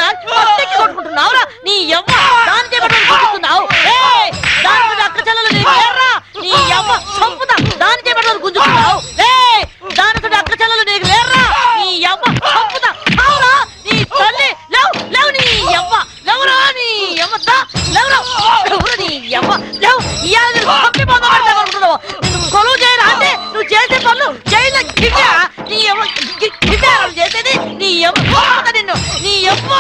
కొట్టుకుంటున్నావురా నీ యవ్వ దాని చేపట్టుకున్నావు దాని అక్క చెల్లెలు నీ లేరా నీ యవ్వ చంపుతా దాని చేపట్టుకుని గుంజుకున్నావు దానితో అక్క చెల్లెలు నీకు లేరా నీ యవ్వ చంపుతా అవురా నీ తల్లి లేవు లేవు నీ యవ్వ లేవురా నీ యవ్వ లేవురా నీ యవ్వ లేవు ఇవాళ చంపిపోతావు కొలువు చేయరా అంటే నువ్వు చేసే పనులు జైల్లో గిడ్డా నీ యవ్వ గిడ్డా చేసేది నీ యవ్వ నిన్ను నీ యవ్వ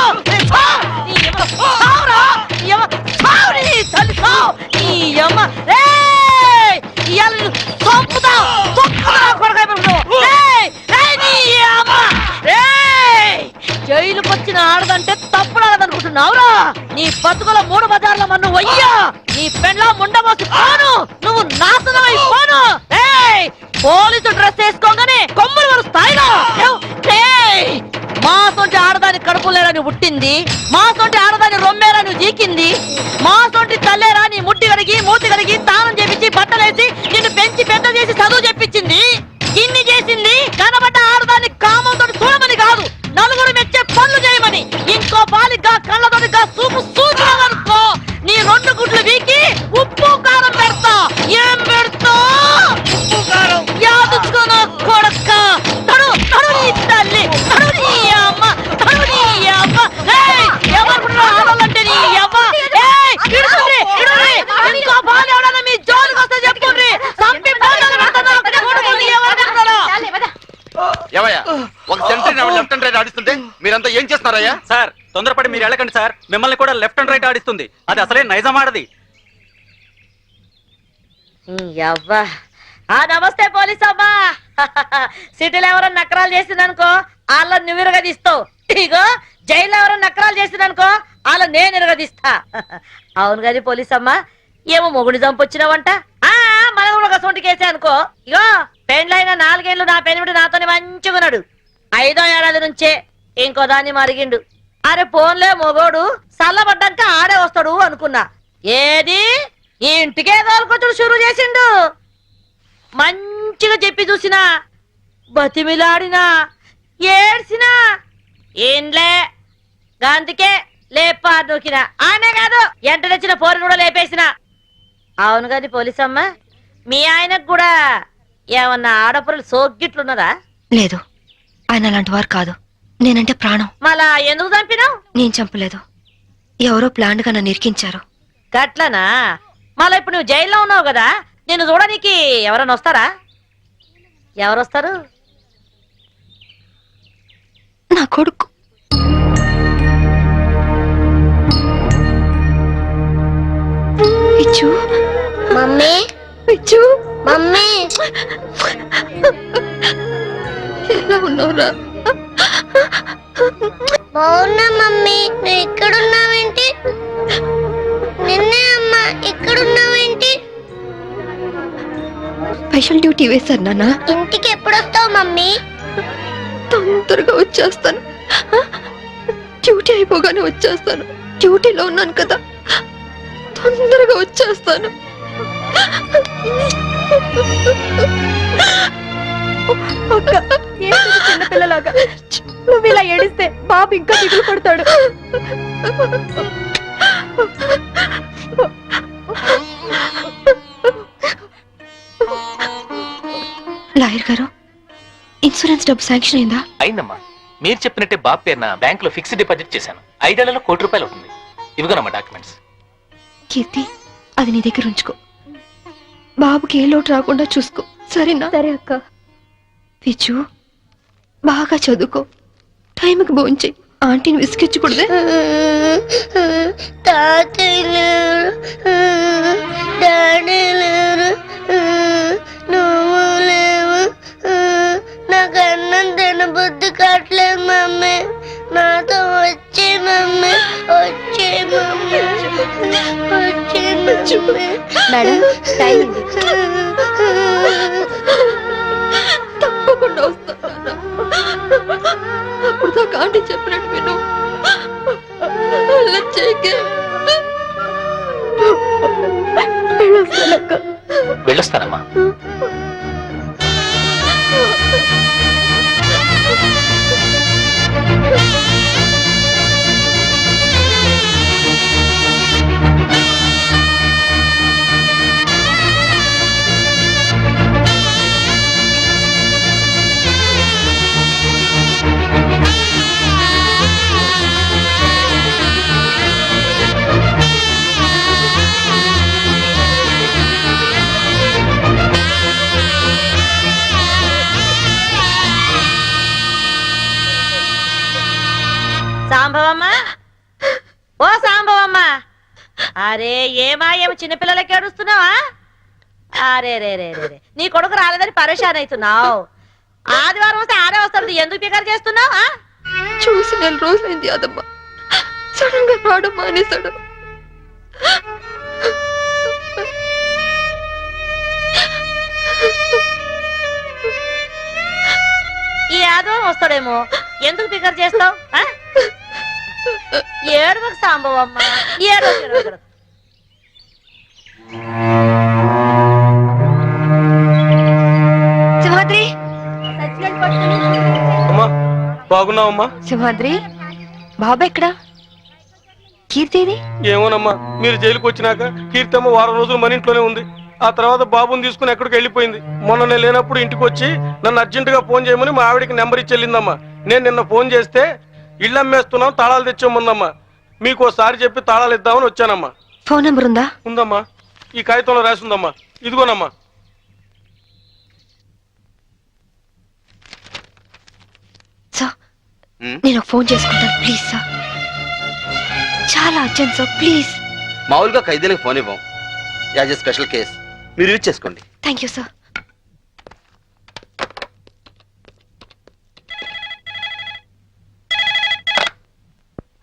నీ యవ్వ సావురా నీ యవ్వ సావు నీ తల్లి సావు నీ యవ్వ ఇవాళ నేను చంపుతావు కొరకాయ నీ యవ్వ జైలుకి వచ్చిన ఆడదంటే తప్పుడు ఆడదనుకుంటున్నావురా నీ బతుకుల 3 బజార్ల మన్ను వయ్యా నీ పెండ్లా ముండమోసి పోను నువ్వు నాశనం అయిపోను పోలీసు డ్రెస్ వేసుకోగానే కొమ్ములు వారు స్థాయిలో మాసొంటి ఆడదాని కడుపు లేరని పుట్టింది మాసొంటి ఆడదాని రొమ్మేరని జీకింది మాసొంటి తల్లేరా నీ ముట్టి కడిగి మూతి కడిగి తానం చేపించి బట్టలేసి నిన్ను పెంచి పెద్ద చేసి చదువు చెప్పించింది ఇన్ని చేసింది కనబడ్డ ఆడదాన్ని కామంతో చూడమని కాదు నలుగురు మెచ్చే పనులు చేయమని ఇంకో బాలిగా కళ్ళతోటిగా చూపు చూసినావనుకో నీ 2 గుడ్లు వీకి ఉప్పు కారం పెడతా ఏం పెడతా ఉప్పు కారం యాదుచ్చుకోను కొడక్క తడు తడు నీ తల్లి తడు నీ అమ్మ తడు నీ అమ్మ ఎవరు ఆడాలంటే నీ అమ్మ ఇంకో బాలి ఎవడన్నా మీ జోలికి వస్తే చెప్పుకోండి సంపి ఒక సెంటరీ లెఫ్ట్ అండ్ రైట్ ఆడిస్తుంటే మీరంతా ఏం చేస్తున్నారయ్యా? సార్ తొందరపడి మీరు వెళ్ళకండి సార్, మిమ్మల్ని కూడా లెఫ్ట్ అండ్ రైట్ ఆడిస్తుంది. అది అసలే నైజం ఆడది. నమస్తే పోలీస్ అమ్మా. సిటీలో ఎవరైనా నకరాలు చేసిందనుకో వాళ్ళ నువ్వు ఇరగదీస్తావు. ఇగో జైల్లో ఎవరైనా నకరాలు చేసిందనుకో వాళ్ళ నేను ఇరగదీస్తా. అవును గది పోలీస్ అమ్మా, ఏమో మొగుడి చంపొచ్చినావంట. మన కూడా ఒక సొంటి కేసే అనుకో. ఇగో పెండ్లైన 4 ఏళ్ళు నా పెనిమిటి నాతోనే మంచిగున్నాడు. 5వ ఏడాది నుంచే ఇంకో దాన్ని మరిగిండు. అరే పోన్లే మొగోడు చల్లబడ్డాక ఆడే వస్తాడు అనుకున్నా. ఏది ఈ ఇంటికే తోలుకొచ్చుడు షురు చేసిండు. మంచిగా చెప్పి చూసినా బతిమిలాడినా ఏడ్చినా ఏంలే గాంతికే లేపా నూకినా ఆనే కాదు ఎంట తెచ్చిన పోరిని కూడా లేపేసిన. అవును గది పోలీసమ్మ, మీ ఆయనకు కూడా ఏమన్నా ఆడపురలు సోగ్గిట్లున్నదా? లేదు, ఆయన అలాంటి వారు కాదు. నేనంటే ప్రాణం. మళ్ళా ఎందుకు చంపినావు? నేను చంపలేదు, ఎవరో ప్లాన్ గా నన్ను ఇరికించారు. గట్లనా? మళ్ళా ఇప్పుడు నువ్వు జైల్లో ఉన్నావు కదా, నేను చూడడానికి ఎవరైనా వస్తారా? ఎవరొస్తారు? నా కొడుకు. పిచ్చు మమ్మీ, పిచ్చు మమ్మీ ఎలా ఉన్నావురా? బాగున్నా మమ్మీ. నువ్వు ఇక్కడున్నావేంటి? నిన్నే అమ్మా, ఇక్కడున్నావేంటి? స్పెషల్ డ్యూటీ వేశారు నాన్న. ఇంటికి ఎప్పుడొస్తావు మమ్మీ? తొందరగా వచ్చేస్తాను. డ్యూటీ అయిపోగానే వచ్చేస్తాను. డ్యూటీలో ఉన్నాను కదా, తొందరగా వచ్చేస్తాను. చిన్నపిల్లలాగా నువ్వు ఇలా ఏడిస్తే బాబు ఇంకా దిగులు పడతాడు. లాయర్ గారు, ఇన్సూరెన్స్ డబ్బు శాంక్షన్ అయిందా? అయిందమ్మా. మీరు చెప్పినట్టే బాబు పేరున బ్యాంక్ లో ఫిక్స్డ్ డిపాజిట్ చేశాను. 5 ఏళ్లలో ₹1 కోటి అవుతుంది. ఇవిగోనమ్మా డాక్యుమెంట్స్. కీర్తి, అది నీ దగ్గర ఉంచుకో. బాబుకి ఏ లోటు రాకుండా చూసుకో, సరేనా? సరే అక్క. పిచ్చు, బాగా చదువుకో, టైంకి భోంచేయి. ఆంటీని విసిగించకూడదే. తాతయ్య లేరు, డాడీ లేరు, నువ్వు లేవు. నాకు అన్నం తినబుద్ధి కావట్లేదు మమ్మీ. నాతో వచ్చే మమ్మీ, వచ్చే మమ్మీ, వచ్చే మమ్మీ. మేడం, టైం తప్పకుండా వస్తాను. అప్పుడు దాకా ఆంటీ చెప్పినట్టు విను. అలా చేయకే. వెళ్ళొస్తానమ్మా. అరే ఏమా చిన్నపిల్లలకి ఏడుస్తున్నావా? అరే రే రే రే రే. నీ కొడుకు రాలేదని పరేషాన్ అవుతున్నావు. ఆదివారం వస్తే ఆడే వస్తాడు, ఎందుకు పికర్ చేస్తున్నావు? చూసి 4 రోజులైంది అదమ్మా. సడన్ గా రావడం మానేశాడు. ఈ ఆదివారం వస్తాడేమో, ఎందుకు పికర్ చేస్తావు? ఏడువకు సాంబవమ్మ, ఏడు. సింహాద్రి, అమ్మా బాగున్నావమ్మా? సింహాద్రి, బాబా ఎక్కడా? కీర్తిది? ఏమోనమ్మా, మీరు జైలుకి వచ్చినాక కీర్తమ్మ వారం రోజులు మన ఇంట్లోనే ఉంది. ఆ తర్వాత బాబుని తీసుకుని ఎక్కడికి వెళ్ళిపోయింది. మొన్న నేను లేనప్పుడు ఇంటికి వచ్చి నన్ను అర్జెంట్ గా ఫోన్ చేయమని మా ఆవిడికి నెంబర్ ఇచ్చి వెళ్ళిందమ్మా. నేను నిన్న ఫోన్ చేస్తే ఇల్లు అమ్మేస్తున్నాం, తాళాలు తెచ్చేముందమ్మా. మీకు ఒకసారి చెప్పి తాళాలు ఇద్దామని వచ్చానమ్మా. ఫోన్ నెంబర్ ఉందా? ఉందమ్మా, ఈ కాగితంలో రాసి ఉందమ్మా. ఇదిగోనమ్మా. సార్, నేను ఫోన్ చేసుకుంటాను ప్లీజ్ సార్. చాలా అర్జెంట్ సార్, ప్లీజ్. మామూలుగా ఖైదీలకు ఫోన్ ఇవ్వం, యాజ్ ఎ స్పెషల్ కేస్ మీరు యూజ్ చేసుకోండి. Thank you sir.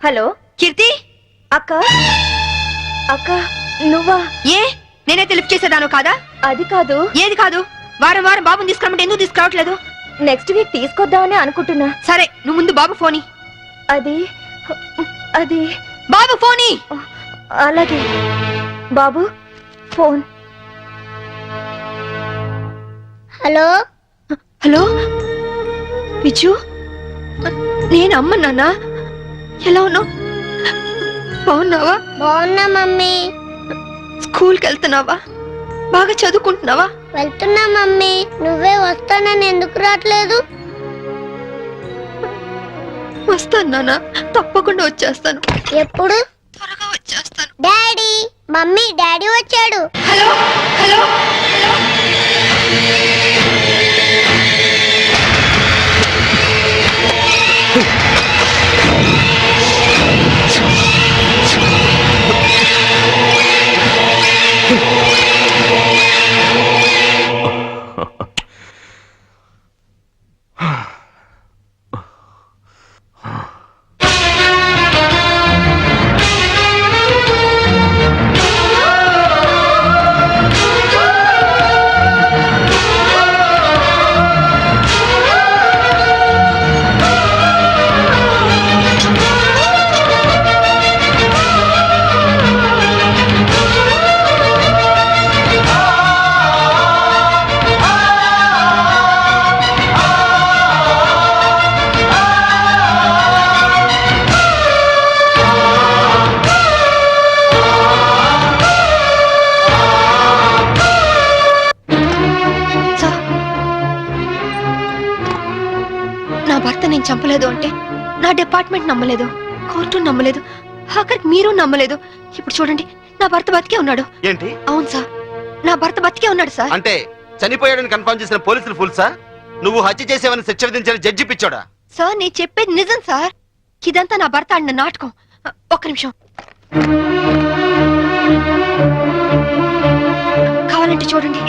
హలో కీర్తి అక్క. అక్క నువ్వా? ఏ నేనే లిఫ్ట్ చేసేదాను కాదా? అది కాదు. ఏది కాదు? వారం వారం బాబుని తీసుకురమ్మంటే ఎందుకు తీసుకురావట్లేదు? నెక్స్ట్ వీక్ తీసుకొద్దామని అనుకుంటున్నా. సరే నువ్వు ముందు బాబు ఫోని. అది అది బాబు ఫోని. అలాగే బాబు ఫోన్. హలో హలో విజు, నేను అమ్మ. నాన్న ఎలా ఉన్నావు? బాగున్నావా? బాగున్నా మమ్మీ. స్కూల్కి వెళ్తున్నావా? బాగా చదువుకుంటున్నావా? వెళ్తున్నా మమ్మీ. నువ్వే వస్తానని ఎందుకు రావట్లేదు? వస్తాను నాన్న, తప్పకుండా వచ్చేస్తాను. ఎప్పుడు? త్వరగా వచ్చేస్తాను. డాడీ, మమ్మీ, డాడీ వచ్చాడు. Hello hello. నా భర్త నేను చంపలేదు అంటే నా డిపార్ట్మెంట్ నమ్మలేదు, కోర్టు నమ్మలేదు, అక్కడికి మీరు నమ్మలేదు. ఇప్పుడు చూడండి, నా భర్త బతికే ఉన్నాడు. ఏంటి? అవును సార్, నా భర్త బతికే ఉన్నాడు సార్. అంటే చనిపోయాడని కన్ఫర్మ్ చేసిన పోలీసులు ఫుల్ సార్? నువ్వు హత్య చేసేవని శిక్ష విధించిన జడ్జి పిచ్చోడా? సార్ నేను చెప్పేది నిజం సార్. ఇదంతా నా భర్త ఆడిన నాటకం. ఒక్క నిమిషం, కావాలంటే చూడండి.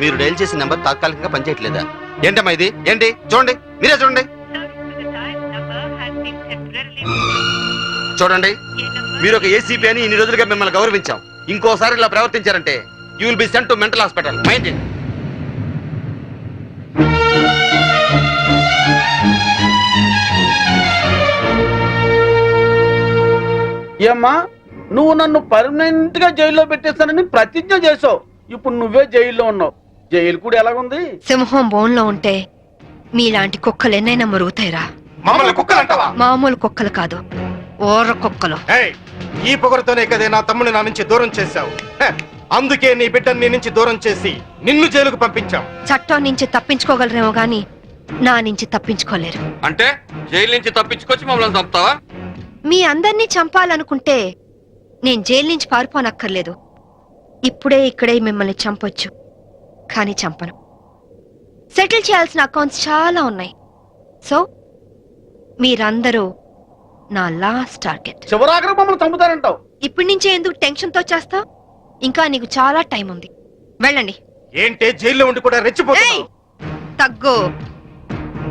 మీరు డైల్ చేసిన నెంబర్ తాత్కాలికంగా పనిచేయట్లేదా? ఏంటమ్మా ఇది? ఏంటి? చూడండి, మీరే చూడండి. చూడండి, మీరు ఒక ఏసీపీ అని ఇన్ని రోజులుగా మిమ్మల్ని గౌరవించాం. ఇంకోసారి ఇలా ప్రవర్తించారంటే you will be sent to mental hospital. Mind it. ఏమ్మా, నువ్వు నన్ను పర్మనెంట్ గా జైల్లో పెట్టేస్తానని ప్రతిజ్ఞ చేసావు. ఇప్పుడు నువ్వే జైల్లో ఉన్నావు. జైలు కూడా ఎలాగుంది? సింహం బోన్లో ఉంటే మీలాంటి కుక్కలు ఎన్నైనా మురుగుతాయిరా. మామూలు కుక్కలు కాదు, ఓర్ర కుక్కలు. ఈ పొగరుతోనే కదే నా తమ్ముని నా నుంచి దూరం చేశావు. అందుకే నీ బిడ్డని నీ నుంచి దూరం చేసి నిన్ను జైలుకు పంపించాం. చట్టం నుంచి తప్పించుకోగలరేమో గాని నా నుంచి తప్పించుకోలేరు. అంటే జైలు నుంచి తప్పించుకొచ్చి మమ్మల్ని చంపుతావా? మీ అందరినీ చంపాలనుకుంటే నేను జైలు నుంచి పారిపోనక్కర్లేదు. ఇప్పుడే ఇక్కడే మిమ్మల్ని చంపొచ్చు, కానీ చంపను. సెటిల్ చేయాల్సిన అకౌంట్స్ చాలా ఉన్నాయి. సో మీరందరూ నా లాస్ట్ టార్గెట్. చివరాఖరి మమ్మల్ని చంపుతారంటావు. ఇప్పటి నుంచే ఎందుకు టెన్షన్ తో చేస్తావు? ఇంకా నీకు చాలా టైం ఉంది. వెళ్ళండి. ఏంటే జైల్లో ఉండి కూడా ఏయ్! రెచ్చిపోతున్నావు? తగ్గు.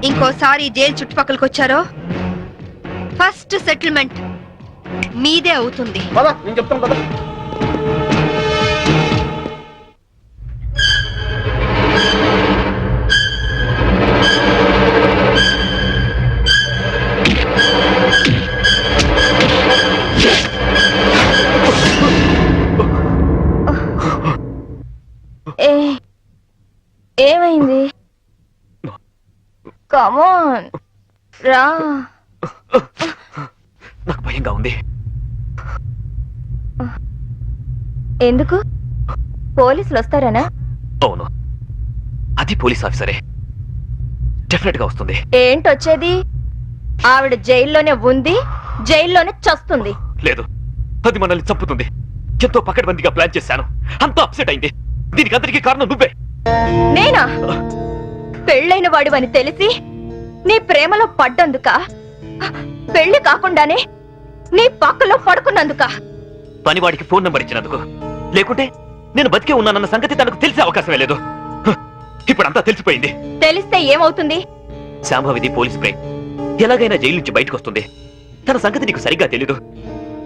ఇంకోసారి జైలు చుట్టుపక్కలకి వచ్చారో ఫస్ట్ సెటిల్మెంట్ మీదే అవుతుంది. పద, నేను చెప్తాను కదా. ఏమైంది? కమాన్ రా. నాకు భయంగా ఉంది. ఎందుకు? పోలీసులు వస్తారనా? అవును, అది పోలీస్ ఆఫీసరే. డెఫినెట్ గా వస్తుంది. ఏంటొచ్చేది? ఆవిడ జైల్లోనే ఉంది, జైల్లోనే చస్తుంది. లేదు, అది మనల్ని చంపుతుంది. ఎంతో పకడ్బందీగా ప్లాన్ చేశాను. అంతా అప్సెట్ అయింది. దీనికి అందరికీ కారణం నువ్వే. నేనా? పెళ్ళైన వాడివని తెలిసి నీ ప్రేమలో పడ్డందుక? పెళ్లి కాకుండానే నీ పక్కలో పడుకున్నందుక? పనివాడికి ఫోన్ నంబర్ ఇచ్చినందుకు. లేకుంటే నేను బతికే ఉన్నానన్న సంగతి తనకు తెలిసే అవకాశమే లేదు. ఇప్పుడంతా తెలిసిపోయింది. తెలిస్తే ఏమవుతుంది? శాంభవిది పోలీస్ బ్రేక్. ఎలాగైనా జైలు నుంచి బయటకు వస్తుంది. తన సంగతి నీకు సరిగ్గా తెలీదు.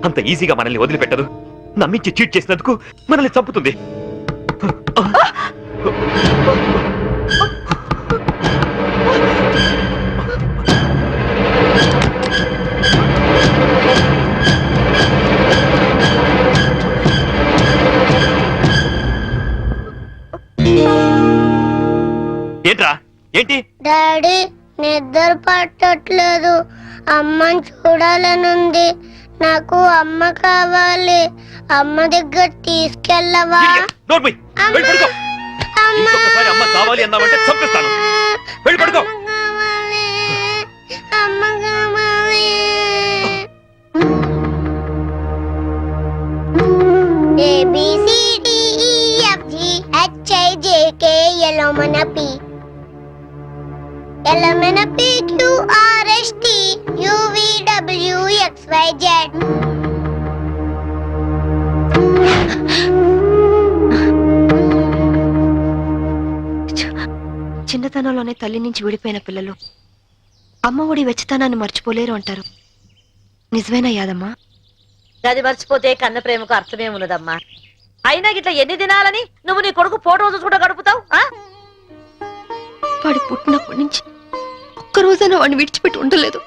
అంత ఈజీగా మనల్ని వదిలిపెట్టదు. నమ్మించి చీట్ చేసినందుకు మనల్ని చంపుతుంది. ఏంట్రా? ఏంటి? డాడీ నిద్ర పట్టట్లేదు. అమ్మని చూడాలనుంది. నాకు అమ్మ కావాలి. అమ్మ దగ్గర తీసుకెళ్ళవా? నోరు మూయ్. వెళ్ళి పడుకో. ఇంకొకసారి అమ్మ కావాలి అన్నావంటే చంపేస్తాను. వెళ్ళి పడుకో. కావాలి. అమ్మ కావాలి. ABCDEFG HIJK LMNP QRST UVWXYZ. చిన్నతనంలోనే తల్లి నుంచి విడిపోయిన పిల్లలు అమ్మ ఒడి వెచ్చతనాన్ని మర్చిపోలేరు అంటారు. నిజమేనా యాదమ్మా? అది మర్చిపోతే కన్న ప్రేమకు అర్థమేమున్నదమ్మా. అయినా గిట్లా ఎన్ని దినాలని నువ్వు నీ కొడుకు ఫోటో చూసుకుంటా గడుపుతావు? వాడి పుట్టినప్పటి నుంచి ఒక్కరోజైనా వాడిని విడిచిపెట్టి ఉండలేదు.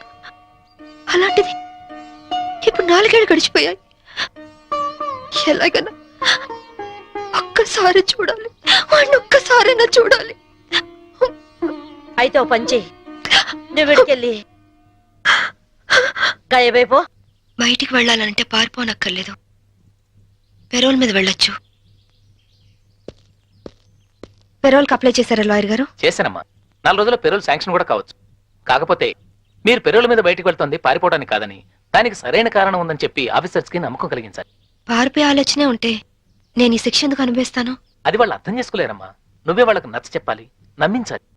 అలాంటిది ఇప్పుడు 4 ఏళ్ళు గడిచిపోయాయి. ఎలాగైనా ఒక్కసారి చూడాలి, వాడిని ఒక్కసారైనా చూడాలి. అయితే ఓ పంచి, నువ్వు విడికెళ్ళి గాయబైపో. బయటికి వెళ్ళాలంటే పారిపోనక్కర్లేదు. పెరోల్ మీద వెళ్ళొచ్చు. పెరోల్కి అప్లై చేశారా లాయర్ గారు? చేశానమ్మా. 4 రోజుల్లో పెరోల్ శాంక్షన్ కూడా కావచ్చు. కాకపోతే మీరు పెరోల్ మీద బయటకు వెళ్తుంది పారిపోవడానికి కాదని, దానికి సరైన కారణం ఉందని చెప్పి ఆఫీసర్స్ కి నమ్మకం కలిగించాలి. పారిపోయే ఆలోచనే ఉంటే నేను ఈ శిక్ష ఎందుకు అనుభవిస్తాను? అది వాళ్ళు అర్థం చేసుకోలేరమ్మా. నువ్వే వాళ్ళకి నచ్చ చెప్పాలి, నమ్మించాలి.